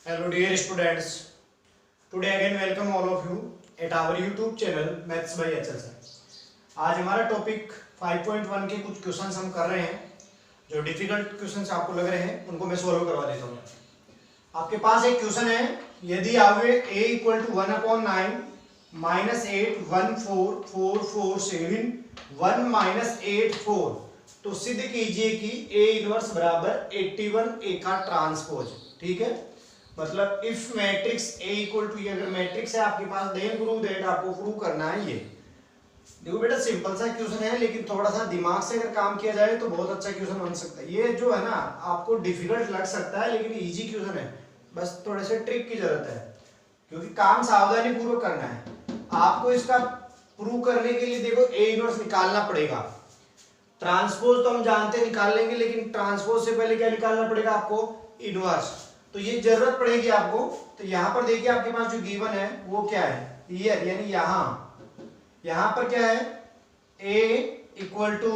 Hello dear students, today again welcome all of you at our YouTube channel Maths by HL Sir। आज हमारा topic 5.1 के कुछ questions हम कर रहे हैं। जो डिफिकल्ट क्वेश्चंस आपको लग रहे हैं उनको मैं सॉल्व करवा देता हूँ। आपके पास एक क्वेश्चन है, यदि आवे a equal to 1/9 minus 8 1 4 4 4 7 1 minus 8 4, तो सिद्ध कीजिए कि a इनवर्स बराबर 81 a का ट्रांसपोज। ठीक है, मतलब if matrix A equal to, ये अगर मैट्रिक्स है आपके पास, देन प्रूव दैट, आपको प्रूव करना है ये। देखो बेटा सिंपल सा क्वेश्चन है, लेकिन थोड़ा सा दिमाग से अगर काम किया जाए तो बहुत अच्छा क्वेश्चन बन सकता है। ये जो है ना आपको डिफिकल्ट लग सकता है, लेकिन इजी क्वेश्चन है, बस थोड़े से ट्रिक की जरूरत है, क्योंकि काम सावधानी पूर्वक करना है आपको। इसका प्रूव करने के लिए देखो A इनवर्स निकालना पड़ेगा। ट्रांसपोज तो हम जानते हैं निकाल लेंगे, लेकिन ट्रांसपोज से पहले क्या निकालना पड़ेगा आपको? इनवर्स। तो ये जरूरत पड़ेगी आपको। तो यहाँ पर देखिए आपके पास जो गिवन है वो क्या है, ईयर, यानी यहाँ पर क्या है, a इक्वल टू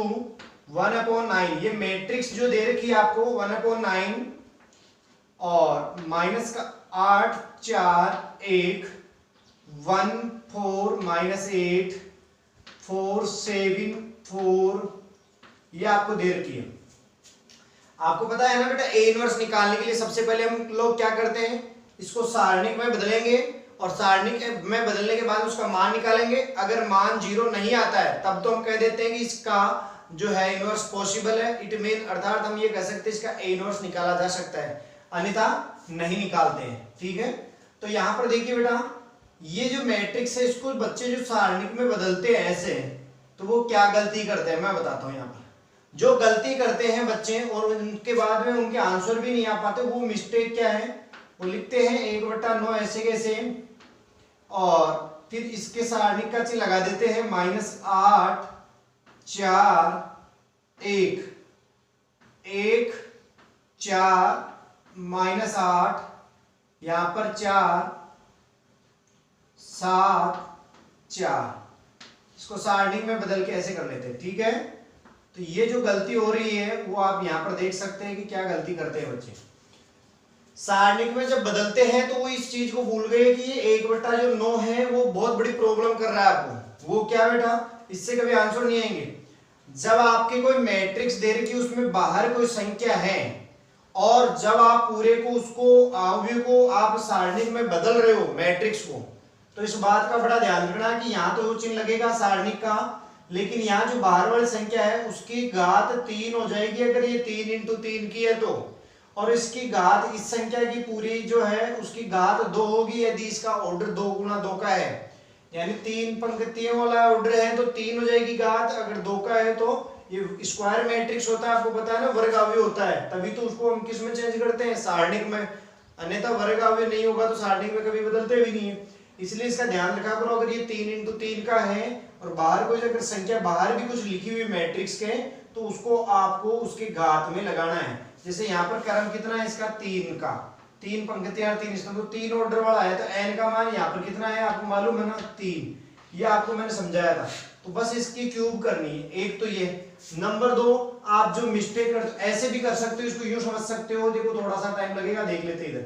1/9, ये मैट्रिक्स जो दे रखी है आपको 1/9, और माइनस का 8 4 1 1 4 माइनस 8 4 7 4, ये आपको दे रखी है। आपको पता है ना बेटा, ए इनवर्स निकालने के लिए सबसे पहले हम लोग क्या करते हैं, इसको सारणिक में बदलेंगे, और सारणिक में बदलने के बाद उसका मान निकालेंगे। अगर मान 0 नहीं आता है तब तो हम कह देते हैं कि इसका जो है इनवर्स पॉसिबल है, इट मीन, अर्थात हम ये कह सकते हैं इसका ए इनवर्स निकाला जा सकता है, अन्यथा नहीं निकालते हैं। ठीक है, तो यहाँ पर देखिए बेटा, ये जो मैट्रिक्स है इसको बच्चे जो सारणिक में बदलते हैं ऐसे, तो वो क्या गलती करते हैं मैं बताता हूँ। यहाँ पर जो गलती करते हैं बच्चे और उनके बाद में उनके आंसर भी नहीं आ पाते, वो मिस्टेक क्या है, वो लिखते हैं 1/9 ऐसे कैसे, और फिर इसके सारणिक का चिन्ह लगा देते हैं -8 4 1 1 4 -8, यहां पर 4 7 4, इसको सारणिक में बदल के ऐसे कर लेते हैं। ठीक है, तो ये जो गलती हो रही है वो आप यहां पर देख सकते हैं कि क्या गलती करते हैं बच्चे। सारणिक में जब बदलते हैं तो वो इस चीज को भूल गए कि ये 1/9 है, वो बहुत बड़ी प्रॉब्लम कर रहा है आपको। वो क्या बेटा, इससे कभी आंसर नहीं आएंगे। जब आपके कोई मैट्रिक्स दे रखी है उसमें बाहर कोई संख्या है, और जब आप पूरे को उसको अवयव को आप सारणिक में बदल रहे हो मैट्रिक्स को, तो इस बात का बड़ा ध्यान रखना कि यहाँ तो वो चिन्ह लगेगा सारणिक का, लेकिन यहाँ जो बाहर वाली संख्या है उसकी घात 3 हो जाएगी अगर ये 3 × 3 की है तो, और इसकी घात इस संख्या की पूरी जो है उसकी घात 2 होगी यदि इसका ऑर्डर 2 × 2 का है, यानी 3 पंक्तियों वाला ऑर्डर है तो 3 हो जाएगी घात, अगर 2 का है तो ये स्क्वायर मैट्रिक्स होता है, आपको पता है ना, वर्ग अवयव होता है, तभी तो उसको हम किस में चेंज करते हैं, सारणिक में, अन्यथा वर्ग अवयव नहीं होगा तो सारणिक में कभी बदलते भी नहीं है। इसलिए इसका ध्यान रखा करो, अगर ये 3 × 3 का है और बाहर कोई अगर संख्या बाहर भी कुछ लिखी हुई मैट्रिक्स के, तो उसको आपको उसके घात में लगाना है। जैसे यहाँ पर क्रम कितना है इसका, 3 का, 3 पंक्तियां 3, इसमें तो 3 ऑर्डर वाला है, तो n का मान यहाँ पर कितना है आपको मालूम है ना, 3, ये आपको मैंने समझाया था। तो बस इसकी क्यूब करनी है, एक तो ये। नंबर 2, आप जो मिस्टेक करते ऐसे भी कर सकते हो, इसको यूं समझ सकते हो, देखो थोड़ा सा टाइम लगेगा, देख लेते इधर।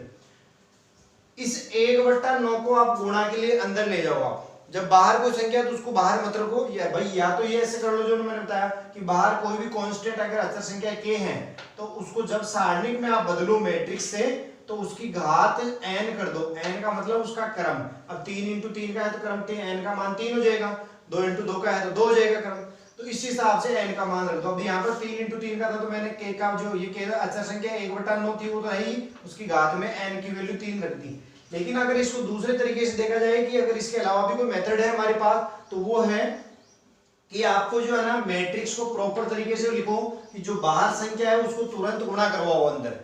इस 1/9 को आप गुणा के लिए अंदर ले जाओ। आप जब बाहर कोई संख्या तो उसको बाहर मत रखो, या भाई या तो ये ऐसे कर लो जो मैंने बताया कि बाहर कोई भी कांस्टेंट अगर अचर संख्या k है तो उसको जब सारणिक में आप बदलो मैट्रिक्स से, तो उसकी घात n कर दो, n का मतलब उसका क्रम। अब 3 × 3 का है तो क्रम n का मान 3 हो जाएगा, 2 × 2 का है तो 2 हो जाएगा क्रम, तो इस हिसाब से n का मान रख दो। अब यहाँ पर 3 × 3 का था तो मैंने k का जो ये k अचर संख्या 1/9 थी वो तो है ही, उसकी घात में n की वैल्यू 3 रख दी। लेकिन अगर इसको दूसरे तरीके से देखा जाए कि अगर इसके अलावा भी कोई मेथड है हमारे पास, तो वो है कि आपको जो है ना मैट्रिक्स को प्रॉपर तरीके से लिखो कि जो बाहर संख्या है उसको तुरंत गुणा करवाओ अंदर।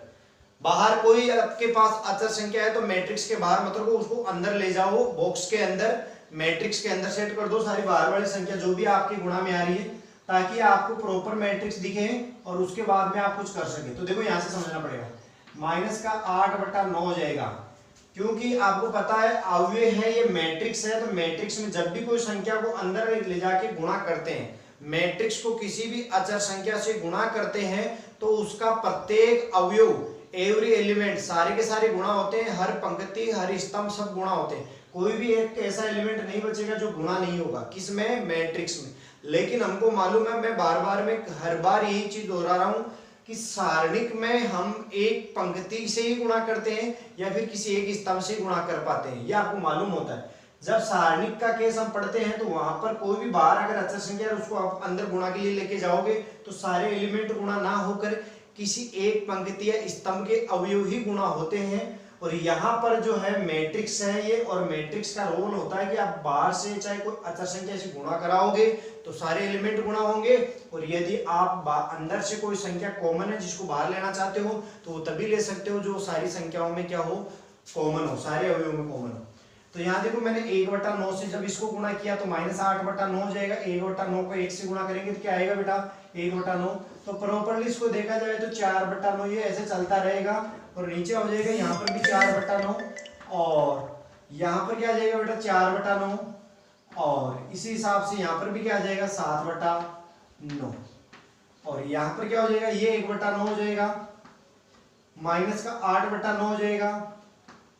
बाहर कोई आपके पास अचर संख्या है तो मैट्रिक्स के बाहर मत रखो, उसको अंदर ले जाओ, बॉक्स के अंदर, मैट्रिक्स के अंदर सेट कर दो सारी बाहर वाली संख्या जो भी आपकी गुणा में आ रही है, ताकि आपको प्रॉपर मैट्रिक्स दिखे और उसके बाद में आप कुछ कर सके। तो देखो यहां से समझना पड़ेगा, माइनस का 8/9 हो जाएगा, क्योंकि आपको पता है अवयव है ये मैट्रिक्स है, तो मैट्रिक्स में जब भी कोई संख्या को अंदर ले जाके गुणा करते हैं, मैट्रिक्स को किसी भी अचर संख्या से गुणा करते हैं, तो उसका प्रत्येक अवयव एवरी एलिमेंट, सारे के सारे गुणा होते हैं, हर पंक्ति हर स्तंभ सब गुणा होते हैं, कोई भी एक ऐसा एलिमेंट नहीं बचेगा जो गुणा नहीं होगा। किसमें? मैट्रिक्स में। लेकिन हमको मालूम है, मैं बार बार में हर बार यही चीज दोहरा रहा हूं कि सारणिक में हम एक पंक्ति से ही गुणा करते हैं या फिर किसी एक स्तंभ से गुणा कर पाते हैं, यह आपको मालूम होता है। जब सारणिक का केस हम पढ़ते हैं तो वहां पर कोई भी बाहर अगर अचर संख्या है उसको आप अंदर गुणा के लिए लेके जाओगे तो सारे एलिमेंट गुणा ना होकर किसी एक पंक्ति या स्तंभ के अवयव ही गुणा होते हैं। और यहाँ पर जो है मैट्रिक्स है ये, और मैट्रिक्स का रोल होता है कि आप बाहर से चाहे कोई अचर संख्या से गुणा कराओगे तो सारे एलिमेंट गुणा होंगे, और यदि आप अंदर से कोई संख्या कॉमन है जिसको बाहर लेना चाहते हो तो वो तभी ले सकते हो जो सारी संख्याओं में क्या हो, कॉमन हो, सारे अवयवों में कॉमन हो। तो यहाँ देखो मैंने 1/9 से जब इसको गुणा किया तो -8/9 हो जाएगा। 1/9 को 1 से गुणा करेंगे तो क्या आएगा बेटा? 1/9। तो प्रॉपर्ली इसको देखा जाए तो 4/9 ये ऐसे चलता रहेगा, और नीचे हो जाएगा यहाँ पर भी 4/9, और यहाँ पर क्या आ जाएगा बेटा? 4/9, और इसी हिसाब से यहाँ पर भी क्या आ जाएगा? 7/9, और यहाँ पर क्या हो जाएगा? ये 1/9 हो जाएगा, माइनस का 8/9 हो जाएगा,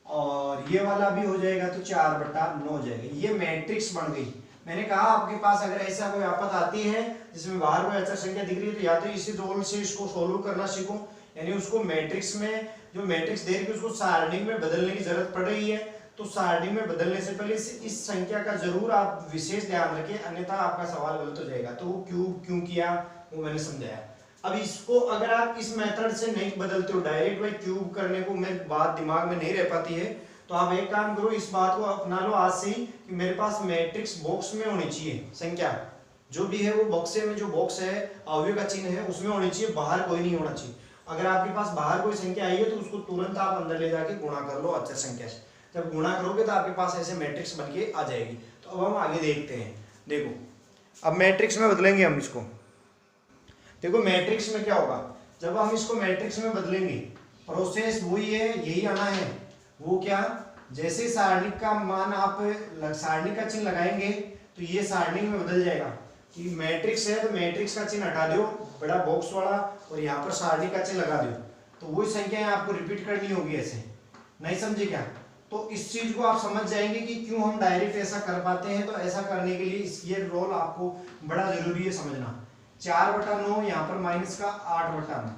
और ये वाला भी हो जाएगा तो 4/9 हो जाएगा। ये मैट्रिक्स बन गई। मैंने कहा आपके पास अगर ऐसा कोई आपत आती है जिसमें बाहर कोई अचर संख्या दिख रही है तो या तो इसी रोल से इसको सोल्व करना सीखो, यानी उसको मैट्रिक्स में जो मैट्रिक्स दे रही है उसको सारणी में बदलने की जरूरत पड़ रही है, तो सारणी में बदलने से पहले इस संख्या का जरूर आप विशेष ध्यान रखें, अन्यथा आपका सवाल गलत हो जाएगा। तो वो क्यों किया वो मैंने समझाया। अब इसको अगर आप इस मेथड से नहीं बदलते हो, डायरेक्ट बाई क्यूब करने को मैं बात दिमाग में नहीं रह पाती है, तो आप एक काम करो, इस बात को अपना लो आज से ही कि मेरे पास मैट्रिक्स बॉक्स में होनी चाहिए संख्या, जो भी है वो बॉक्स में, जो बॉक्स है अवयव का चिन्ह है उसमें होनी चाहिए, बाहर कोई नहीं होना चाहिए। अगर आपके पास बाहर कोई संख्या आई है तो उसको तुरंत आप अंदर ले जाके गुणा कर लो अचर संख्या से। जब गुणा करोगे तो आपके पास ऐसे मैट्रिक्स बन के आ जाएगी। तो अब हम आगे देखते हैं। देखो अब मैट्रिक्स में बदलेंगे हम इसको। देखो मैट्रिक्स में क्या होगा, जब हम इसको मैट्रिक्स में बदलेंगे प्रोसेस वही है, यही आना है। वो क्या, जैसे सारणी का मान आप सारणी का चिन्ह लगाएंगे तो ये सारणी में बदल जाएगा। कि मैट्रिक्स है तो मैट्रिक्स का चिन्ह हटा दो, बड़ा बॉक्स वाला, और यहाँ पर सारणी का चिन्ह लगा दो, तो वही संख्याएं आपको रिपीट करनी होगी। ऐसे नहीं समझे क्या? तो इस चीज को आप समझ जाएंगे कि क्यों हम डायरेक्ट ऐसा कर पाते हैं। तो ऐसा करने के लिए ये रोल आपको बड़ा जरूरी है समझना। 4/9 यहाँ पर माइनस का 8/9,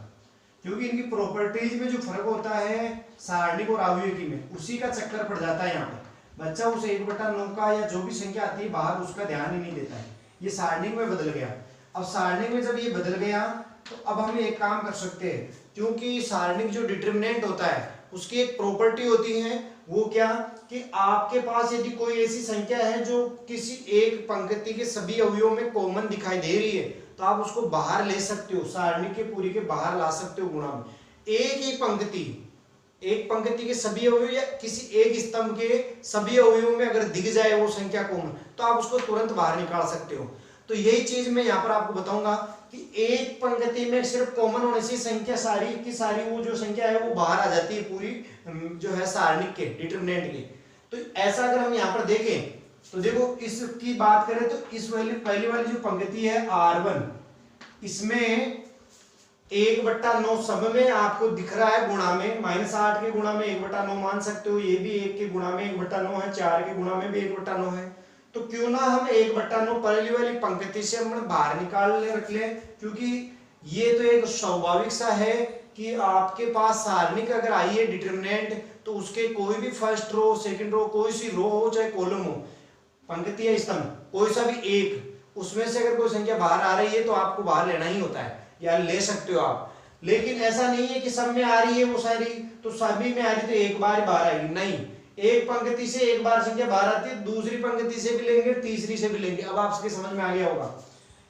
क्योंकि इनकी प्रॉपर्टीज में जो फर्क होता है सारणिक और अवयवी में, उसी का चक्कर पड़ जाता है। यहाँ पर बच्चा उस 1/9 का या जो भी संख्या आती है बाहर उसका ध्यान ही नहीं देता है। ये सारणिक में बदल गया। अब सारणिक में जब ये बदल गया तो अब हम एक काम कर सकते हैं, क्योंकि सारणिक जो डिटरमिनेंट होता है उसकी एक प्रॉपर्टी होती है, वो क्या कि आपके पास यदि कोई ऐसी संख्या है जो किसी एक पंक्ति के सभी अवयवों में कॉमन दिखाई दे रही है तो आप उसको बाहर ले सकते हो, सारणी के पूरी के बाहर ला सकते हो गुणा में। एक पंक्ति के सभी अवयव या किसी एक स्तंभ के सभी अवयवों में अगर दिख जाए वो संख्या कॉमन तो आप उसको तुरंत बाहर निकाल सकते हो। तो यही चीज मैं यहाँ पर आपको बताऊंगा कि एक पंक्ति में सिर्फ कॉमन होने से संख्या सारी की सारी वो जो संख्या है वो बाहर आ जाती है पूरी, जो है सारणिक के डिटरमिनेंट के। तो ऐसा अगर हम यहाँ पर देखें तो देखो इसकी बात करें तो इस वाली पहली वाली जो पंक्ति है R1, इसमें 1/9 सब में आपको दिख रहा है गुणा में, -8 के गुणा में 1/9 मान सकते हो, ये भी 1 के गुणा में 1/9 है, 4 के गुणा में भी 1/9 है। तो क्यों ना हम 1/9 पहली वाली पंक्ति से हम बाहर निकाल ले रख ले, क्योंकि ये तो एक स्वाभाविक सा है कि आपके पास सारणिक अगर आई है डिटरमिनेंट तो उसके कोई भी फर्स्ट रो सेकंड रो कोई सी रो हो चाहे कॉलम हो, पंक्ति या स्तंभ कोई सा भी एक, उसमें से अगर कोई संख्या बाहर आ रही है तो आपको बाहर लेना ही होता है या ले सकते हो आप। लेकिन ऐसा नहीं है कि सब में आ रही है वो सारी तो सभी में आ रही तो एक बार ही बाहर आएगी, नहीं, एक पंक्ति से एक बार संख्या बाहर आती है, दूसरी पंक्ति से भी लेंगे तीसरी से भी लेंगे। अब आपके समझ में आ गया होगा,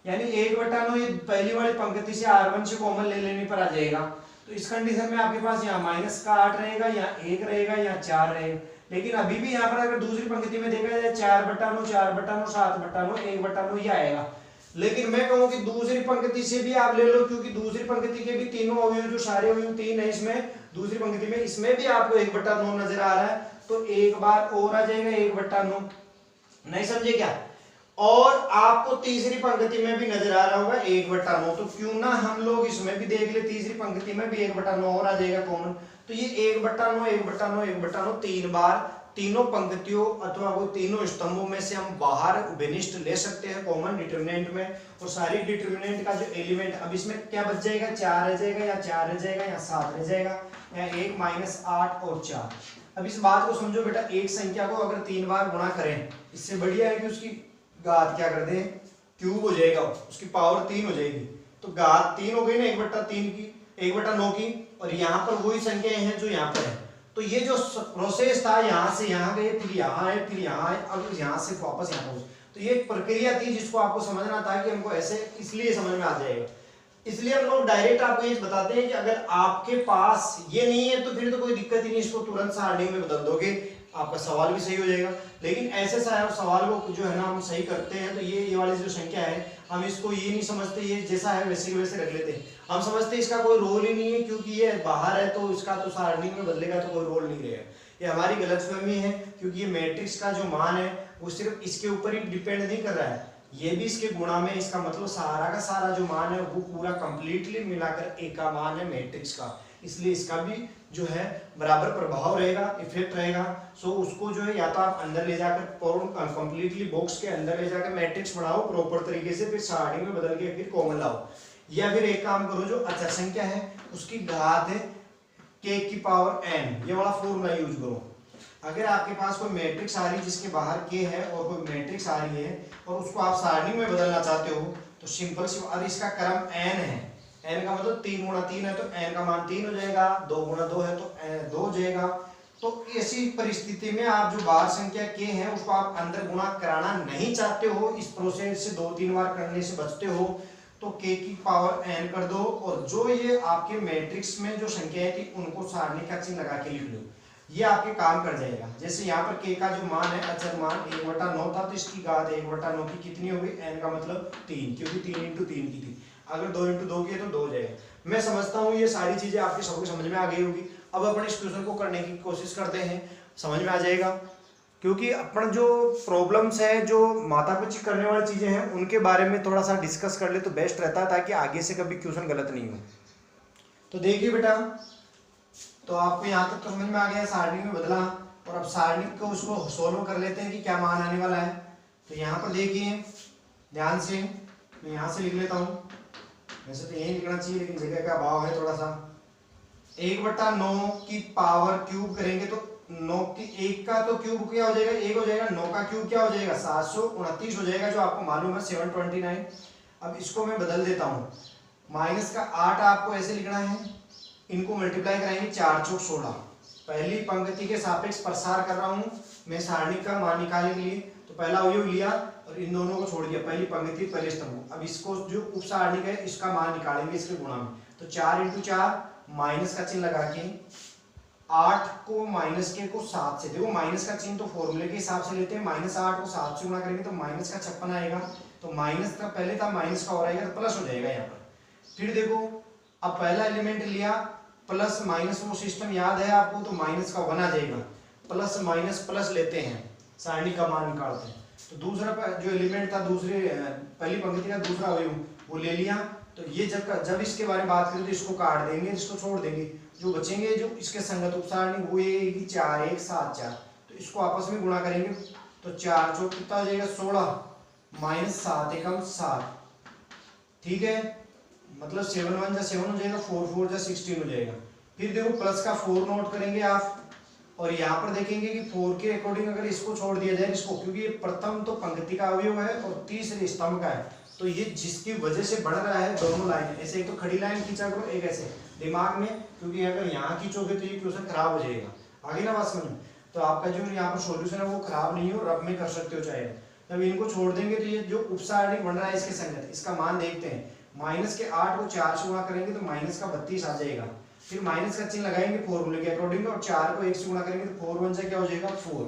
यानी 1/9 ये पहली वाली पंक्ति से R1 से कॉमन ले लेने पर आ जाएगा। तो इस कंडीशन में आपके पास यहाँ -8 रहेगा या 1 रहेगा या 4 रहेगा। लेकिन अभी भी यहाँ पर अगर दूसरी पंक्ति में देखा जाए 4/9 4/9 7/9 1/9 ये आएगा। लेकिन मैं कहूँ कि दूसरी पंक्ति से भी आप ले लो, क्योंकि दूसरी पंक्ति के भी तीनों अवयव जो सारे अवयव 3 है इसमें दूसरी पंक्ति में, इसमें भी आपको 1/9 नजर आ रहा है तो एक बार और आ जाएगा 1/9। नहीं समझे क्या? और आपको तीसरी पंक्ति में भी नजर आ रहा होगा 1/9, तो क्यों ना हम लोग इसमें भी देख ले, तीसरी पंक्ति में भी 1/9 और आ जाएगा कॉमन। तो ये 1/9 1/9 1/9 तीन बार तीनों पंक्तियों अथवा वो तीनों स्तंभों में से हम बाहर विनिष्ट ले सकते हैं कॉमन डिटरमिनेंट में। और सारी डिटरमिनेंट का जो एलिमेंट, अब इसमें क्या बच जाएगा, 4 रह जाएगा या 4 रह जाएगा या 7 रह जाएगा या 1 -8 और 4। अब इस बात को समझो बेटा, एक संख्या को अगर 3 बार गुणा करें, इससे बढ़िया है कि उसकी घात क्या कर दें, क्यूब हो जाएगा, उसकी पावर 3 हो जाएगी। तो घात 3 हो गई ना 1/3 की, 1/9 की, और यहाँ पर वही संख्याएं हैं जो यहाँ पर है। तो ये जो प्रोसेस था, यहाँ से यहाँ गए, फिर यहाँ आए, फिर यहाँ आए, अब यहाँ से वापस यहाँ पहुंचे, तो ये एक प्रक्रिया थी जिसको आपको समझना था कि हमको ऐसे इसलिए समझ में आ जाएगा। इसलिए हम लोग डायरेक्ट आपको ये बताते हैं कि अगर आपके पास ये नहीं है तो फिर तो कोई दिक्कत ही नहीं, इसको तुरंत सारणी में बदल दोगे, आपका सवाल भी सही हो जाएगा। लेकिन ऐसे सवाल को जो है ना हम सही करते हैं, तो ये वाली जो संख्या है हम इसको ये नहीं समझते ये जैसा है वैसे के वैसे रख लेते हैं, हम समझते हैं इसका कोई रोल ही नहीं है, क्योंकि ये बाहर है तो इसका तो सारणी में बदलेगा तो कोई रोल नहीं रहेगा। ये हमारी गलतफहमी है, क्योंकि ये मैट्रिक्स का जो मान है वो सिर्फ इसके ऊपर ही डिपेंड नहीं कर रहा है, ये भी इसके गुणा में, इसका मतलब सारा का सारा जो मान है वो पूरा कंप्लीटली मिलाकर एक का मान है मैट्रिक्स का, इसलिए इसका भी जो है बराबर प्रभाव रहेगा, इफेक्ट रहेगा। सो उसको जो है या तो आप अंदर ले जाकर कंप्लीटली बॉक्स के अंदर ले जाकर मैट्रिक्स बनाओ प्रॉपर तरीके से, फिर सारणी में बदल के फिर कॉमन लाओ, या फिर एक काम करो जो अचर संख्या है उसकी घात है k की पावर n, ये वाला फॉर्मूला यूज करो। अगर आपके पास कोई मैट्रिक्स आ रही है जिसके बाहर k है और कोई मैट्रिक्स आ रही है और उसको आप सारणी में बदलना चाहते हो, तो सिंपल सी, और इसका क्रम n है, n का मतलब 3 × 3 है, तो n का मान 3 हो जाएगा, 2 × 2 है तो 2 हो जाएगा। तो ऐसी परिस्थिति में आप जो बाहर संख्या k है उसको आप अंदर गुणा कराना नहीं चाहते हो, इस प्रोसेस से 2-3 बार करने से बचते हो, तो k की पावर n कर दो, और जो ये आपके मैट्रिक्स में जो संख्याएं थी उनको सारणी का चिन्ह लगा के लिख लो, ये आपके काम कर जाएगा। जैसे यहाँ पर k का जो मान है अचर मान 1/9 था, तो इसकी घात 1/9 की कितनी हो गई, n का मतलब 3, क्योंकि 3 × 3 की थी, अगर 2 × 2 की है तो 2 हो जाएगा। मैं समझता हूँ ये सारी चीजें आपके सबको समझ में आ गई होगी। अब अपन इस क्वेश्चन को करने की कोशिश करते हैं, समझ में आ जाएगा, क्योंकि अपन जो प्रॉब्लम्स है, जो माथा पिची करने वाली चीजें हैं, उनके बारे में थोड़ा सा डिस्कस कर ले तो बेस्ट रहता है, ताकि आगे से कभी क्वेश्चन गलत नहीं हो। तो देखिए बेटा, तो आपको यहाँ तक तो समझ में आ गया, सारणी में बदला, और अब सारणी को उसको सोल्व कर लेते हैं कि क्या मान आने वाला है। तो यहाँ पर देखिए ध्यान से, मैं यहाँ से लिख लेता हूँ, वैसे तो यही लिखना चाहिए लेकिन जगह का अभाव है थोड़ा सा। 1/9 की पावर क्यूब करेंगे तो 9 की 1 का तो क्यूब क्या हो जाएगा, 1 हो जाएगा, 9 का क्यूब क्या हो जाएगा, 729 हो जाएगा, जो आपको मालूम है 729। अब इसको मैं बदल देता हूँ, माइनस का 8 आपको ऐसे लिखना है, इनको मल्टीप्लाई कराएंगे 4 × 16, पहली पंक्ति के सापेक्ष प्रसार कर रहा हूँ मैं सारणी का मान निकालने के लिए। तो पहला अवयव लिया और इन दोनों को छोड़ दिया, पहली पंक्ति पहले स्तंभ। अब इसको जो उप सारणी का है इसका मान निकालेंगे इसके गुणा में, तो 4 × 4 माइनस का चिन्ह लगा के 8 को माइनस के को 7 से, देखो माइनस का चिन्ह तो फॉर्मूले के हिसाब से लेते हैं, -8 को 7 से गुणा करेंगे तो माइनस का 56 आएगा, तो माइनस का पहले था माइनस का और आएगा तो प्लस हो जाएगा यहाँ पर। फिर देखो अब पहला एलिमेंट लिया, प्लस माइनस वो सिस्टम याद है आपको, तो माइनस का 1 आ जाएगा, प्लस माइनस प्लस लेते हैं, सारणी का मान निकालते हैं। तो दूसरा जो एलिमेंट था दूसरे पहली पंक्ति का दूसरा अवयव वो ले लिया, तो ये जब इसके बारे में बात करें तो इसको काट देंगे, इसको छोड़ देंगे, जो बचेंगे जो इसके संगत उपसारणी वो ये कि 4 1 7 4, तो इसको आपस में गुणा करेंगे तो 4 चौक कितना हो जाएगा 16 -7 एकम 7, ठीक है, मतलब 7 1 जा 7 हो जाएगा, 4 4 जा 16 हो जाएगा। फिर देखो प्लस का 4 नोट करेंगे आप, और यहाँ पर देखेंगे कि 4 के अकॉर्डिंग अगर इसको छोड़ दिया जाए इसको, क्योंकि ये प्रथम तो पंक्ति का अवयव है और तीसरे स्तंभ का है, तो ये जिसकी वजह से बढ़ रहा है दोनों लाइन, ऐसे एक तो खड़ी लाइन खींचा करो, एक ऐसे दिमाग में, क्योंकि अगर यहाँ खींचोगे तो ये क्वेश्चन खराब हो जाएगा। आगे ना बात समझ में, तो आपका जो यहाँ पर सॉल्यूशन है वो खराब नहीं हो, रब में कर सकते हो चाहे। तब इनको छोड़ देंगे तो ये जो उपसारणी बन रहा है इसके संगत, इसका मान देखते हैं, माइनस के 8 को 4 से गुणा करेंगे तो माइनस का 32 आ जाएगा, फिर माइनस का चिन्ह लगाएंगे फॉर्मूले के अकॉर्डिंग, और 4 को 1 से गुणा करेंगे तो 4 1 से क्या हो जाएगा 4।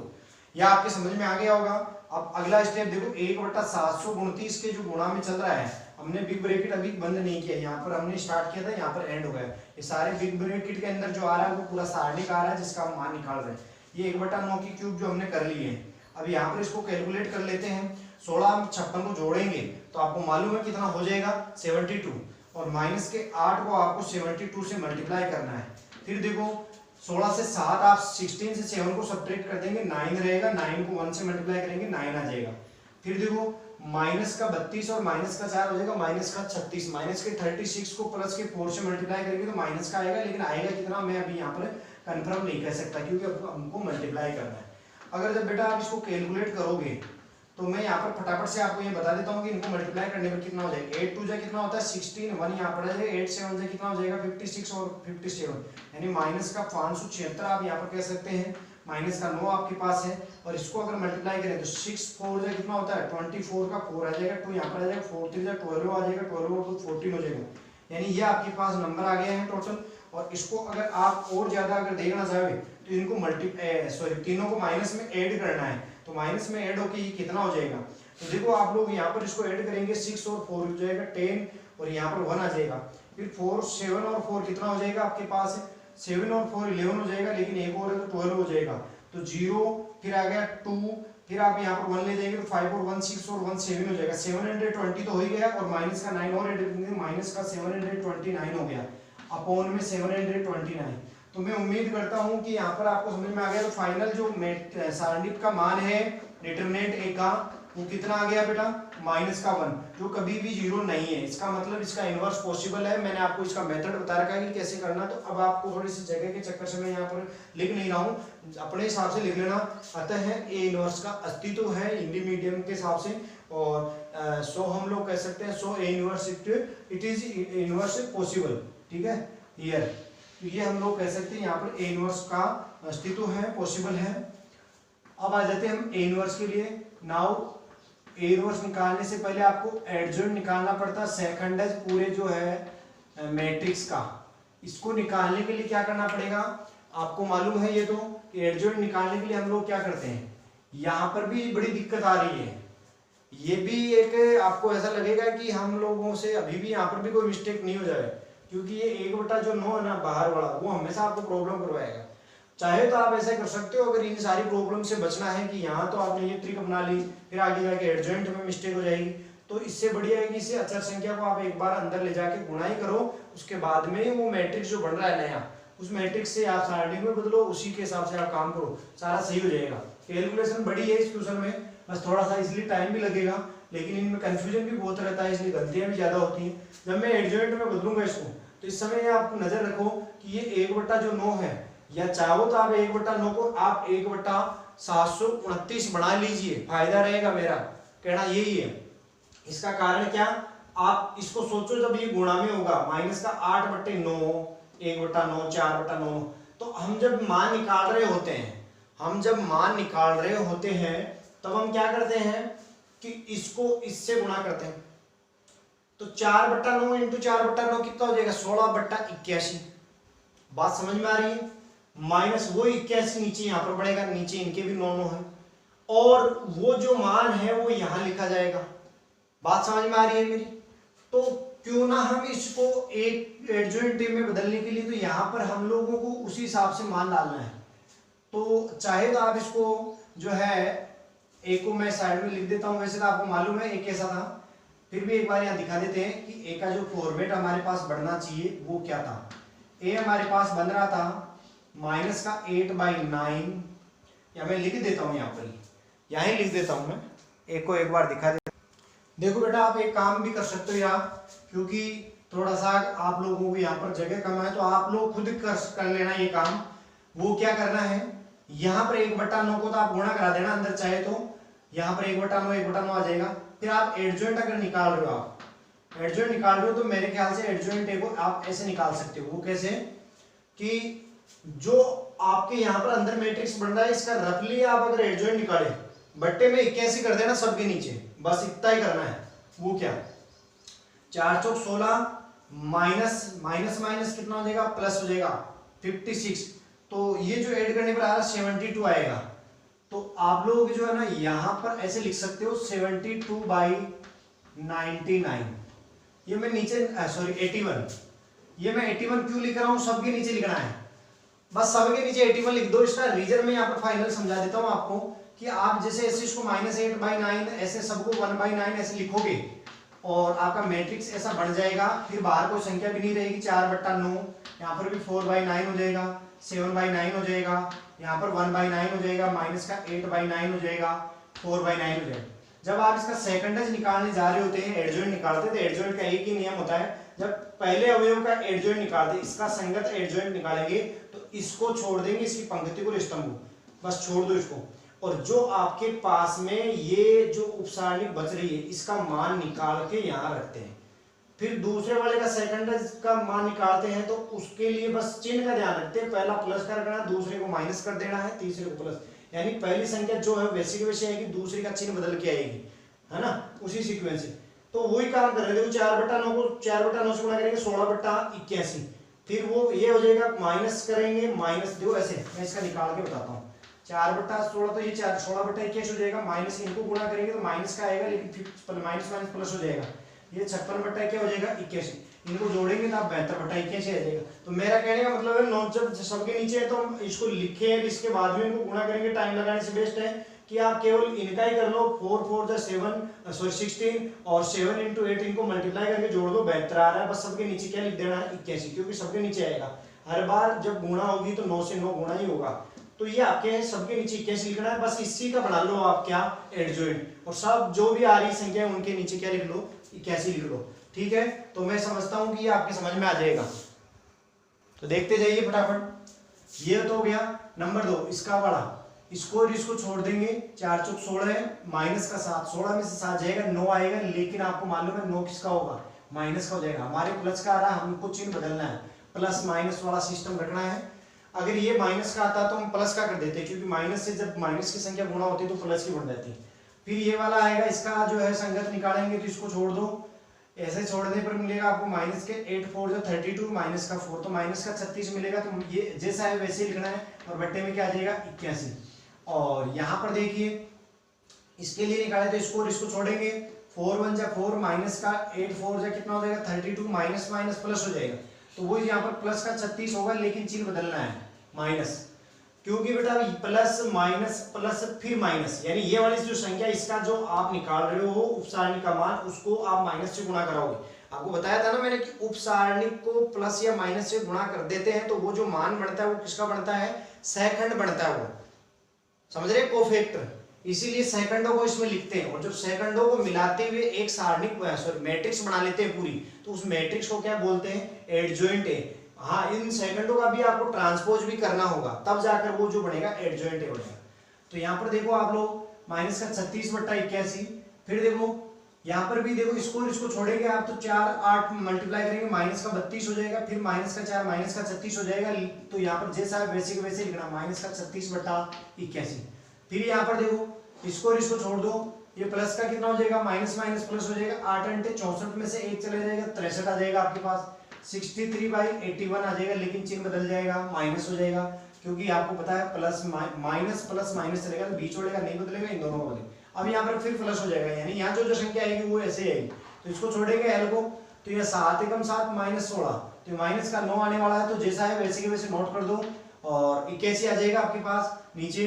यह आपके समझ में आ गया होगा। अब अगला स्टेप देखो, 1/729 के जो गुणा में चल रहा है, हमने बिग ब्रैकेट अभी बंद नहीं किया, यहाँ पर हमने स्टार्ट किया था, यहाँ पर एंड हो गया। ये सारे बिग ब्रैकेट के अंदर जो आ रहा है वो पूरा सारणी का आ रहा है जिसका हम मान निकाल रहे हैं। ये 1/9 की क्यूब जो हमने कर ली है, अब यहाँ पर इसको कैलकुलेट कर लेते हैं। 16 हम 56 को जोड़ेंगे तो आपको मालूम है कितना हो जाएगा 72, और माइनस के 8 को आपको 72 से मल्टीप्लाई करना है। फिर देखो 16 से 7 आप 16 से 7 को सब्ट्रैक्ट कर देंगे 9 रहेगा, 9 को 1 से मल्टीप्लाई करेंगे 9 आ जाएगा। फिर देखो माइनस का 32 और माइनस का 4 हो जाएगा माइनस का 36, माइनस के 36 को प्लस के 4 से मल्टीप्लाई करेंगे तो माइनस का आएगा, लेकिन आएगा कितना मैं अभी यहाँ पर कंफर्म नहीं कर सकता क्योंकि अब हमको मल्टीप्लाई करना है। अगर जब बेटा आप इसको कैलकुलेट करोगे तो मैं यहाँ पर फटाफट से आपको ये बता देता हूँ कि इनको मल्टीप्लाई करने पर कितना हो जाएगा। 8 2 जा कितना होता है 16, 1 यहाँ पर आ जाएगा, 8 7 जा कितना हो जाएगा 56 और 57, यानी माइनस का 576 आप यहाँ पर कह सकते हैं, माइनस का 9 आपके पास है। और इसको अगर मल्टीप्लाई करें तो 6 4 जा कितना होता है 24 का 4 आ जाएगा, 2 यहाँ पर आ जाएगा, 4 3 जा 12 आ जाएगा, 12 और 2 14 हो जाएगा, यानी ये आपके पास नंबर आ गया है टोटल। और इसको अगर आप और ज्यादा अगर देखना चाहे तो इनको तीनों को माइनस में ऐड करना है, तो माइनस में ऐड होके ये कितना हो जाएगा। तो देखो आप लोग यहाँ पर इसको ऐड करेंगे 6 और 4 हो जाएगा 10 और यहाँ पर 1 आ जाएगा। फिर 4 7 और 4 कितना हो जाएगा आपके पास है 7 और 4 11 हो जाएगा, लेकिन एक और है तो 12 हो जाएगा, तो 0 फिर आ गया 2, फिर आप यहाँ पर 1 ले जाएंगे तो 5 और 1 6 और 1 7 हो जाएगा, 720 तो हो ही गया, और माइनस का 9 और ऐड करेंगे माइनस का 729 हो गया अपॉन में 729। तो मैं उम्मीद करता हूं कि यहाँ पर आपको समझ में आ गया। तो फाइनल जो सारणिक का मान है डिटरमिनेंट ए का वो कितना आ गया बेटा माइनस का 1, जो कभी भी 0 नहीं है, इसका मतलब इसका इनवर्स पॉसिबल है। मैंने आपको इसका मेथड बता रखा है कि कैसे करना, तो अब आपको थोड़ी सी जगह के चक्कर से मैं यहाँ पर लिख नहीं रहा हूँ, अपने हिसाब से लिख लेना। अतः है ए इनवर्स का अस्तित्व है हिंदी मीडियम के हिसाब से, और सो हम लोग कह सकते हैं so A inverse it is inverse possible, ठीक है हियर। तो ये हम लोग कह सकते हैं यहाँ पर ए इनवर्स का अस्तित्व है, पॉसिबल है। अब आ जाते हैं हम ए इनवर्स के लिए। नाउ ए इनवर्स निकालने से पहले आपको एडजॉइंट निकालना पड़ता है, सेकंड है पूरे जो है मैट्रिक्स का। इसको निकालने के लिए क्या करना पड़ेगा आपको मालूम है ये तो, कि एडजॉइंट निकालने के लिए हम लोग क्या करते हैं, यहाँ पर भी बड़ी दिक्कत आ रही है। ये भी एक आपको ऐसा लगेगा कि हम लोगों से अभी भी यहाँ पर भी कोई मिस्टेक नहीं हो जाए, क्योंकि ये 1/9 है ना बाहर वाला, वो हमेशा आपको प्रॉब्लम करवाएगा। चाहे तो आप ऐसा कर सकते हो, अगर इन सारी प्रॉब्लम से बचना है कि यहाँ तो आपने ये ट्रिक अपना ली फिर आगे जाके एडजॉइंट में मिस्टेक हो जाएगी, तो इससे बढ़िया है कि इसे अचर संख्या को आप एक बार अंदर ले जाके गुणाई करो, उसके बाद में वो मैट्रिक्स जो बन रहा है नया उस मैट्रिक्स से आप सारणी में बदलो, उसी के हिसाब से आप काम करो, सारा सही हो जाएगा। कैलकुलेशन बड़ी है इस ट्यूशन में, बस थोड़ा सा इसलिए टाइम भी लगेगा, लेकिन इनमें कंफ्यूजन भी बहुत रहता है, इसलिए गलतियां भी ज्यादा होती हैं। जब मैं एडजॉइंट में बदलूंगा इसको तो इस समय आप नजर रखो कि ये 1/9 है, या चाहो तो आप 1/9 को आप 1/729 बना लीजिए, फायदा रहेगा मेरा कहना यही है। इसका कारण क्या, आप इसको सोचो जब ये गुणा में होगा माइनस का 8/9 1/9 4/9, तो हम जब मान निकाल रहे होते हैं तब हम क्या करते हैं कि इसको इससे गुणा करते हैं, तो 4/9 इंटू 4/9 कितना हो जाएगा 16/81। बात समझ में आ रही है, माइनस वो 81 नीचे यहाँ पर बढ़ेगा, नीचे इनके भी 9 है, और वो जो मान है वो यहाँ लिखा जाएगा। बात समझ में आ रही है मेरी, तो क्यों ना हम इसको एक एडजॉइंट में बदलने के लिए, तो यहाँ पर हम लोगों को उसी हिसाब से मान डालना है। तो चाहे तो आप इसको जो है ए को मैं साइड में लिख देता हूँ, वैसे तो आपको मालूम है ए कैसा था, फिर भी एक बार यहाँ दिखा देते हैं कि ए का जो फॉर्मेट हमारे पास बढ़ना चाहिए वो क्या था। ए हमारे पास बन रहा था माइनस का 8/9, या मैं लिख देता हूँ यहाँ पर, यहीं लिख देता हूँ मैं, ए को एक बार दिखा देता। देखो बेटा आप एक काम भी कर सकते हो यहाँ, क्योंकि थोड़ा सा आप लोगों को यहाँ पर जगह कम है, तो आप लोग खुद कर लेना ये काम। वो क्या करना है, यहाँ पर 1/9 को तो आप गुणा करा देना अंदर, चाहे तो यहाँ पर 1/9 आ जाएगा। फिर आप एडजॉइंट अगर निकाल रहे हो, आप एडजॉइंट निकाल रहे हो तो मेरे ख्याल से एडजॉइंट ए को आप ऐसे निकाल सकते हो। वो कैसे कि जो आपके यहाँ पर अंदर मैट्रिक्स बन रहा है इसका रफली आप अगर एडजॉइंट निकाले बट्टे में 81 कर देना सबके नीचे, बस इतना ही करना है। वो क्या 4 चौक 16 माइनस माइनस माइनस कितना हो जाएगा प्लस हो जाएगा 56, तो ये जो ऐड करने पर आ रहा 72 आएगा। तो आप लोग जो है ना यहाँ पर ऐसे लिख सकते हो 72/99, ये मैं नीचे 81, ये मैं 81 क्यों लिख रहा हूँ, सबके नीचे लिखना है, बस सबके नीचे 81 लिख दो। इसका रीजन मैं यहाँ पर फाइनल समझा देता हूँ आपको कि आप जैसे ऐसे इसको -8/9 ऐसे सबको 1/9 ऐसे लिखोगे और आपका मैट्रिक्स ऐसा बन जाएगा, फिर बाहर कोई संख्या भी नहीं रहेगी, 4/9, यहाँ पर भी 4/9 हो जाएगा, 7/9 हो जाएगा, यहाँ पर 1/9 हो जाएगा, माइनस का 8/9 हो जाएगा, 4/9 हो जाएगा। जब आप इसका सेकंडेज निकालने जा रहे होते हैं, एडजॉइंट निकालते हैं, तो एडजॉइंट का एक ही नियम होता है, जब पहले अवयव का एडजॉइंट निकालते, इसका संगत एडजॉइंट निकालेंगे तो इसको छोड़ देंगे, इसकी पंक्ति को, स्तंभ को, बस छोड़ दो इसको, और जो आपके पास में ये जो उपसारणिक बच रही है इसका मान निकाल के यहाँ रखते हैं। फिर दूसरे वाले का सेकंडेज का मान निकालते हैं तो उसके लिए बस चिन्ह का ध्यान रखते हैं, पहला प्लस का रखना, दूसरे को माइनस कर देना है, तीसरे को प्लस, यानी पहली संख्या जो है वैसी की वैसी आएगी, दूसरी का चिन्ह बदल के आएगी, है ना, उसी सीक्वेंस से। तो वही काम कर रहे थे, 4/9 को 4/9 से गुणा करेंगे 16/81, फिर वो ये हो जाएगा, माइनस करेंगे, माइनस देखो ऐसे मैं इसका निकाल के बताता हूँ, 4/16 तो ये 16/21 हो जाएगा, माइनस इनको गुणा करेंगे तो माइनस का आएगा, लेकिन फिर माइनस माइनस प्लस हो जाएगा, ये 56/क्या हो जाएगा 81, इनको जोड़ेंगे तो आप 72/81 आ जाएगा। तो मेरा कहने का मतलब है, नोट जब सबके नीचे है तो हम इसको लिखे, इसके बाद में इनको गुणा करेंगे, टाइम लगाने से बेस्ट है कि आप केवल इनका ही कर लो, 4 4 जा 16 और 7 × 8 इनको मल्टीप्लाई करके जोड़ दो, 72 आ रहा है, बस सबके नीचे क्या लिख देना है 81, क्योंकि सबके नीचे आएगा, हर बार जब गुणा होगी तो 9 से 9 गुणा ही होगा, तो ये आपके सबके नीचे 81 लिखना है, बस इसी का बना लो आप क्या एडजॉइंट, और सब जो भी आ रही संख्या उनके नीचे क्या लिख लो 81 लिख लो, ठीक है। तो मैं समझता हूं कि ये आपके समझ में आ जाएगा, तो देखते जाइए फटाफट। ये तो हो गया नंबर 2, इसका वाला, इसको और इसको छोड़ देंगे, 4 × 4 = 16 है, माइनस का 7, 16 में से 7 जाएगा, 9 आएगा, लेकिन आपको मालूम है 9 किसका होगा, माइनस का हो जाएगा, हमारे प्लस का आ रहा है, हमको चिन्ह बदलना है, प्लस माइनस वाला सिस्टम रखना है। अगर ये माइनस का आता तो हम प्लस का कर देते, क्योंकि माइनस से जब माइनस की संख्या गुणा होती है तो प्लस की बन जाती है। फिर ये वाला आएगा, इसका जो है संगत निकालेंगे तो इसको छोड़ दो, ऐसे छोड़ने पर मिलेगा आपको माइनस के 8 4 जो 32, माइनस का 4 तो माइनस का 36 मिलेगा, तो ये जैसा है वैसे ही लिखना है, और बट्टे में क्या आ जाएगा 81। और यहाँ पर देखिए इसके लिए निकाले तो इसको और इसको छोड़ेंगे, 4 1 जा 4, माइनस का 8 4 जा कितना हो जाएगा 32, माइनस माइनस प्लस हो जाएगा, तो वो यहाँ पर प्लस का 36 होगा, लेकिन चिन्ह बदलना है माइनस, क्योंकि बेटा प्लस माइनस प्लस फिर माइनस, यानी ये वाली जो संख्या इसका जो आप निकाल रहे हो उपसारणिक का मान, उसको आप माइनस से गुणा कराओगे। आपको बताया था ना मैंने कि उपसारणिक को प्लस या माइनस से गुणा कर देते हैं तो वो जो मान बनता है वो किसका बनता है, सेकंड बनता है, वो समझ रहे, कोफैक्टर, इसीलिए सेकंडों को इसमें लिखते हैं, और जब सेकंडों को मिलाते हुए एक सारणिक मैट्रिक्स बना लेते हैं पूरी, तो उस मैट्रिक्स को क्या बोलते हैं, एडजॉइंट है। हाँ, इन सेकंडों का भी आपको ट्रांसपोज भी करना होगा, तब जाकर वो जो बनेगा एडजॉइंट बनेगा। तो यहाँ पर देखो आप लोग माइनस का 36/81, फिर देखो यहाँ पर भी देखो इसको छोड़ेंगे आप तो 4 8 मल्टीप्लाई करेंगे, माइनस का 32 हो जाएगा, फिर माइनस का 4 माइनस का 36 हो जाएगा, तो यहाँ पर जैसा है वैसे के वैसे लिखना, माइनस का 36/81। फिर यहाँ पर देखो इसको और इसको छोड़ दो, ये प्लस का कितना हो जाएगा, माइनस माइनस प्लस हो जाएगा, 8 × 64 में से 1 चला जाएगा, 63 आ जाएगा आपके पास, 63/81 आ जाएगा, लेकिन चिन्ह बदल जाएगा, माइनस हो जाएगा, क्योंकि आपको पता है प्लस माइनस चलेगा तो बीच वाले का नहीं बदलेगा, इन दोनों का बदलेगा। अब यहाँ पर फिर प्लस हो जाएगा, यानी यहाँ जो संख्या आएगी वो ऐसे आएगी, तो इसको छोड़ेंगे एल को, तो ये 7 × 7 -16, तो माइनस का 9 आने वाला है, तो जैसा है वैसे के वैसे नोट कर दो, और 81 आ जाएगा आपके पास नीचे।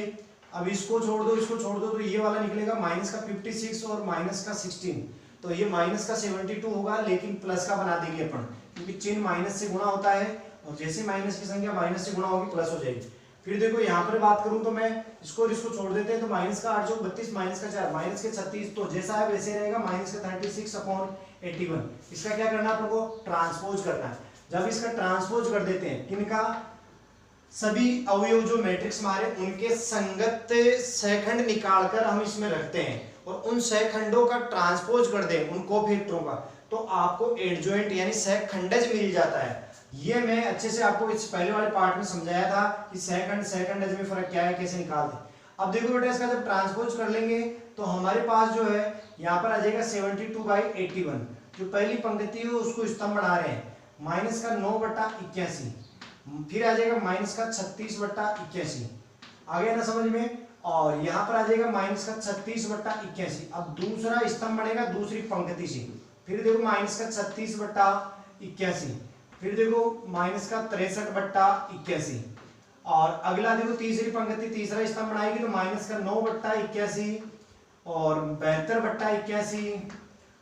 अब इसको छोड़ दो, इसको छोड़ दो, तो ये वाला निकलेगा माइनस का 56 और माइनस का 16, तो ये माइनस का 72 होगा, लेकिन प्लस का बना देंगे अपन, क्योंकि चिन्ह माइनस से गुणा होता है, और जैसे माइनस की संख्या माइनस से गुणा होगी प्लस हो जाएगी। फिर देखो यहाँ पर बात करूं तो मैं इसको और इसको छोड़ देते हैं, तो माइनस का 8 × 32, माइनस का 4, माइनस के 36, तो जैसा है वैसे रहेगा, माइनस का 36/81। इसका क्या करना है अपन को, ट्रांसपोज करना है। जब इसका ट्रांसपोज कर देते हैं, किनका, सभी अवयव जो मैट्रिक्स हमारे उनके संगत सेकंड निकालकर हम इसमें रखते हैं, और उन सेकंडों का ट्रांसपोज कर दें उन कोफैक्टरों का, तो आपको एडजॉइंट यानी सेकंडज मिल जाता है। ये मैं अच्छे से आपको इस पहले वाले पार्ट में समझाया था कि सेकंडज में फर्क क्या है, कैसे निकालते हैं। अब देखो बेटा इसका जब ट्रांसपोज कर लेंगे तो हमारे पास जो है यहाँ पर आ जाएगा 72/81, जो पहली पंक्ति है उसको स्तंभ बना रहे हैं, माइनस का 9/81, फिर आ जाएगा माइनस का 36/81, आ गया ना समझ में, और यहाँ पर आ जाएगा माइनस का 36/81। अब दूसरा स्तंभ बनेगा दूसरी पंक्ति से, फिर देखो माइनस का 36/81, फिर देखो माइनस का 63/81, और अगला देखो तीसरी पंक्ति तीसरा स्तंभ बनाएगी तो माइनस का 9/81 और 72/81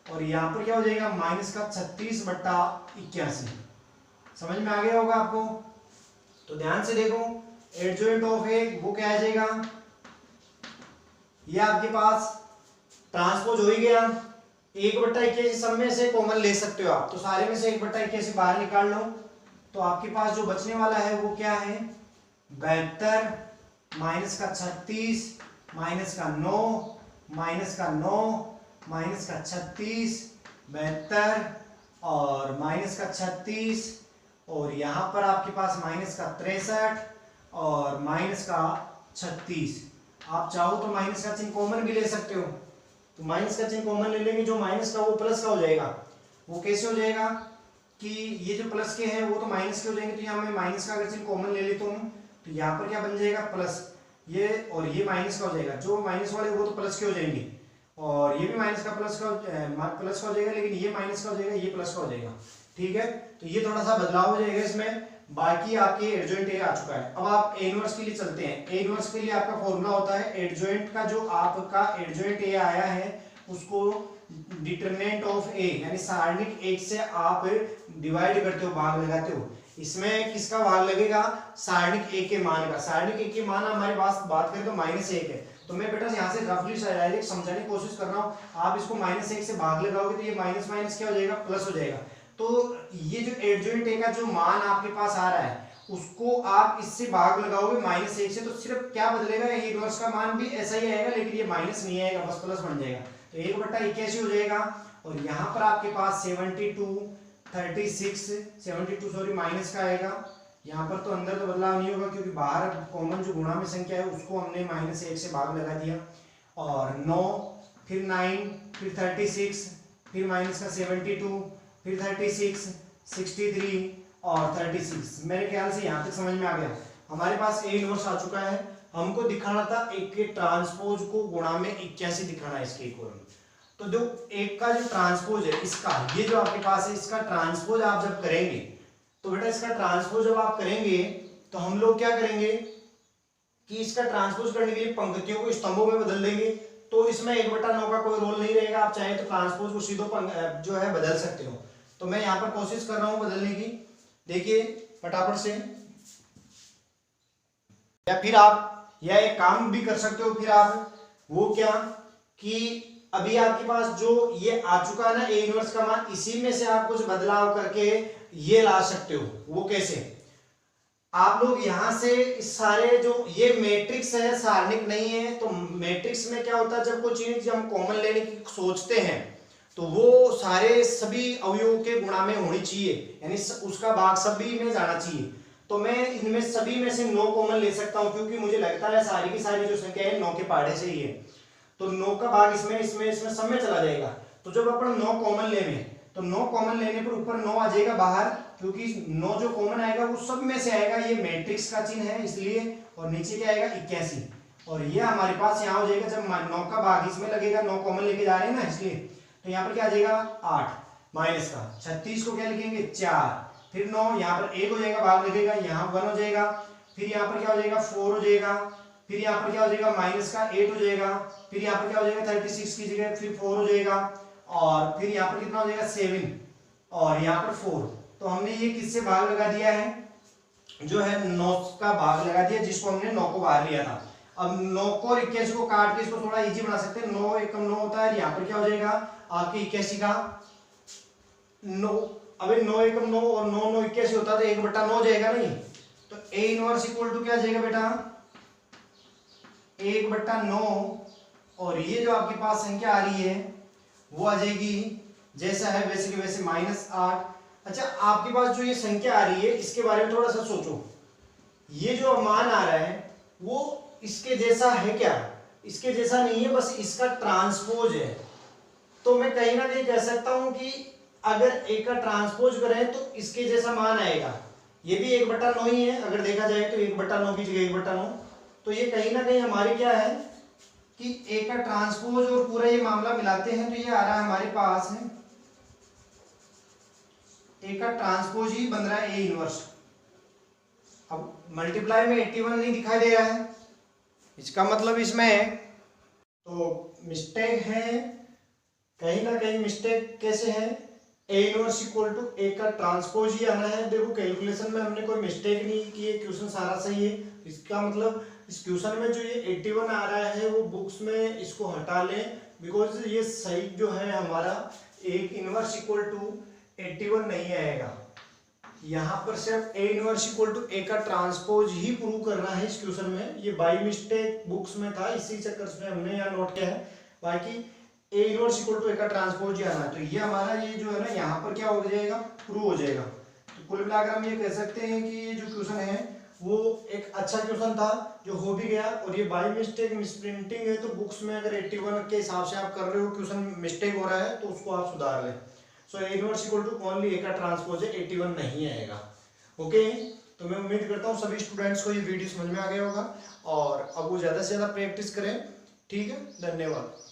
और यहाँ पर क्या हो जाएगा माइनस का 36/81। समझ में आ गया होगा आपको। तो ध्यान से देखो एडजॉइंट ऑफ ए वो क्या आ जाएगा, ये आपके पास ट्रांसपोज हो ही गया। 1/81 सब में से कॉमन ले सकते हो आप, तो सारे में से 1/81 बाहर निकाल लो तो आपके पास जो बचने वाला है वो क्या है 72 माइनस का 36 माइनस का 9 माइनस का 9 माइनस का 36 72 और माइनस का 36 और यहाँ पर आपके पास माइनस का 63 और माइनस का 36। आप चाहो तो माइनस का चिन्ह कॉमन भी ले सकते हो, तो माइनस का चिन्ह कॉमन ले लेंगे, जो माइनस का वो प्लस का हो जाएगा। वो कैसे हो जाएगा कि ये जो प्लस के हैं वो तो माइनस के हो जाएंगे, तो यहाँ मैं माइनस का अगर चिन्ह कॉमन ले लेता हूँ तो यहाँ पर क्या बन जाएगा प्लस, ये और ये माइनस का हो जाएगा। जो माइनस वाले वो तो प्लस के हो जाएंगे और ये भी माइनस का प्लस का हो जाएगा, लेकिन ये माइनस का हो जाएगा ये प्लस का हो जाएगा। ठीक है, तो ये थोड़ा सा बदलाव हो जाएगा इसमें। बाकी आपके एडजॉइंट ए आ चुका है। अब आप ए इनवर्स के लिए चलते हैं। ए इनवर्स के लिए आपका फॉर्मूला होता है एडजॉइंट का, जो आपका एडजॉइंट ए आया है उसको डिटरमिनेंट ऑफ ए यानी सारणिक एक से आप डिवाइड करते हो, भाग लगाते हो। इसमें किसका भाग लगेगा सारणिक ए के मान का। सारणिक ए के मान हमारे पास बात करें तो -1 है, तो मैं बेटा यहाँ से रफली डायरेक्ट समझाने की कोशिश कर रहा हूँ। आप इसको -1 से भाग लगाओगे तो ये माइनस माइनस क्या हो जाएगा प्लस हो जाएगा। तो ये जो एडजॉइंट ए का जो मान आपके पास आ रहा है उसको आप इससे भाग लगाओगे -1 से, तो सिर्फ क्या बदलेगा ये इनवर्स का मान भी ऐसा ही आएगा, लेकिन ये माइनस नहीं आएगा, बस प्लस बन जाएगा। तो 1/81 हो जाएगा और यहाँ पर आपके पास 72 सॉरी माइनस का आएगा। यहाँ पर तो अंदर तो बदलाव नहीं होगा क्योंकि बाहर कॉमन जो गुणा में संख्या है उसको हमने -1 से भाग लगा दिया। और 9 फिर 9 फिर 36 फिर माइनस का 72 फिर 36 63 और 36। मेरे ख्याल से यहाँ तक समझ में आ गया। हमारे पास ए इनवर्स आ चुका है। हमको दिखाना था एक के ट्रांसपोज को गुणा में 81 दिखाना है इसके इक्वल। तो जो एक का जो ट्रांसपोज है इसका, ये जो आपके पास है इसका ट्रांसपोज आप जब करेंगे तो बेटा इसका ट्रांसपोज जब आप करेंगे तो हम लोग क्या करेंगे कि इसका ट्रांसपोज करने के लिए पंक्तियों को स्तंभों में बदल देंगे। तो इसमें 1/9 का कोई रोल नहीं रहेगा, आप चाहे तो ट्रांसपोज को सीधो जो है बदल सकते हो। तो मैं यहाँ पर कोशिश कर रहा हूँ बदलने की, देखिए फटाफट से। या फिर आप यह एक काम भी कर सकते हो, फिर आप वो क्या कि अभी आपके पास जो ये आ चुका है ना ए इनवर्स का मान, इसी में से आप कुछ बदलाव करके ये ला सकते हो। वो कैसे, आप लोग यहां से सारे जो ये मैट्रिक्स है सारणिक नहीं है, तो मैट्रिक्स में क्या होता है जब कोई चीज हम कॉमन लेने की सोचते हैं तो वो सारे सभी अवयवों के गुणा में होनी चाहिए, यानी उसका भाग सभी में जाना चाहिए। तो मैं इनमें सभी में से 9 कॉमन ले सकता हूं क्योंकि मुझे लगता है सारी की सारी जो संख्या है 9 के पहाड़े से ही है, तो 9 का भाग इसमें सब में चला जाएगा। तो जब अपन 9 कॉमन लेंगे तो 9 कॉमन लेने पर ऊपर 9 आ जाएगा बाहर, क्योंकि 9 जो कॉमन आएगा वो सब में से आएगा, ये मैट्रिक्स का चिन्ह है इसलिए, और नीचे क्या आएगा 81 और ये हमारे पास यहाँ हो जाएगा जब 9 का भाग इसमें लगेगा, 9 कॉमन लेके जा रहे हैं ना इसलिए, तो यहाँ पर क्या आ जाएगा 8 माइनस का 36 को क्या लिखेंगे 4, फिर 9 यहाँ पर 1 हो जाएगा भाग लगेगा, यहाँ 1 हो जाएगा, फिर यहाँ पर क्या हो जाएगा 4 हो जाएगा, फिर यहाँ पर क्या हो जाएगा माइनस का 8 हो जाएगा, फिर यहाँ पर क्या हो जाएगा 36 की जगह फिर 4 हो जाएगा, और फिर यहाँ पर कितना हो जाएगा 7 और यहाँ पर 4। तो हमने ये किससे भाग लगा दिया है, जो है 9 का भाग लगा दिया जिसको हमने 9 को बाहर लिया था। अब 9 को और 81 को काट के इसको थोड़ा इजी बना सकते हैं, 9 एकम 9 होता है, यहाँ पर क्या हो जाएगा आपके 81 का 9, अबे 9 एकम 9 और 9 9 81 होता है तो 1/9 हो जाएगा नहीं, तो ए इनवर्स इक्वल टू क्या जाएगा बेटा 1/9 और ये जो आपके पास संख्या आ रही है वो आ जाएगी जैसा है वैसे के वैसे -8। अच्छा आपके पास जो ये संख्या आ रही है इसके बारे में थोड़ा सा सोचो, ये जो मान आ रहा है वो इसके जैसा है क्या, इसके जैसा नहीं है, बस इसका ट्रांसपोज है। तो मैं कहीं ना कहीं कह सकता हूं कि अगर एक का ट्रांसपोज करें तो इसके जैसा मान आएगा, ये भी 1/9 ही है अगर देखा जाए तो 1/9 की जगह 1/9, तो ये कहीं ना कहीं हमारे क्या है कि एक का ट्रांसपोज और पूरा ये मामला मिलाते हैं तो ये आ रहा है हमारे पास है एक का ट्रांसपोज ही बन रहा है ए इनवर्स। अब मल्टीप्लाई में 81 नहीं दिखाई दे रहा है, इसका मतलब इसमें तो मिस्टेक है, कहीं ना कहीं मिस्टेक कैसे है, ए इनवर्स इक्वल टू ए का ट्रांसपोज ही आना है। देखो कैलकुलेशन में हमने कोई मिस्टेक नहीं की है, क्वेश्चन सारा सही है। इसका मतलब इस क्वेश्चन में जो ये 81 आ रहा है वो बुक्स में इसको हटा लें, बिकॉज ये सही जो है हमारा एक इनवर्स इक्वल टू 81 नहीं आएगा। यहाँ पर सिर्फ ए इनवर्स इक्वल टू ए का ट्रांसपोज ही प्रूव करना है इस क्वेश्चन में। ये बाई मिस्टेक बुक्स में था, इसी चक्कर से हमने यहाँ नोट किया है। बाकी ए इनवर्स इक्वल टू ए का ट्रांसपोज ही आना है, तो ये हमारा ये जो है ना यहाँ पर क्या हो जाएगा, प्रूव हो जाएगा। तो कुल मिलाकर हम ये कह सकते हैं कि ये जो क्वेश्चन है वो एक अच्छा क्वेश्चन था जो हो भी गया। और ये बाई मिस्टेक मिसप्रिंटिंग है, तो बुक्स में अगर 81 के हिसाब से आप कर रहे हो, क्वेश्चन मिस्टेक हो रहा है तो उसको आप सुधार लें। So A inverse equal to only A का ट्रांसपोज है, 81 नहीं आएगा। ओके, तो मैं उम्मीद करता हूँ सभी स्टूडेंट्स को ये वीडियो समझ में आ गया होगा और अब वो ज़्यादा से ज़्यादा प्रैक्टिस करें। ठीक है, धन्यवाद।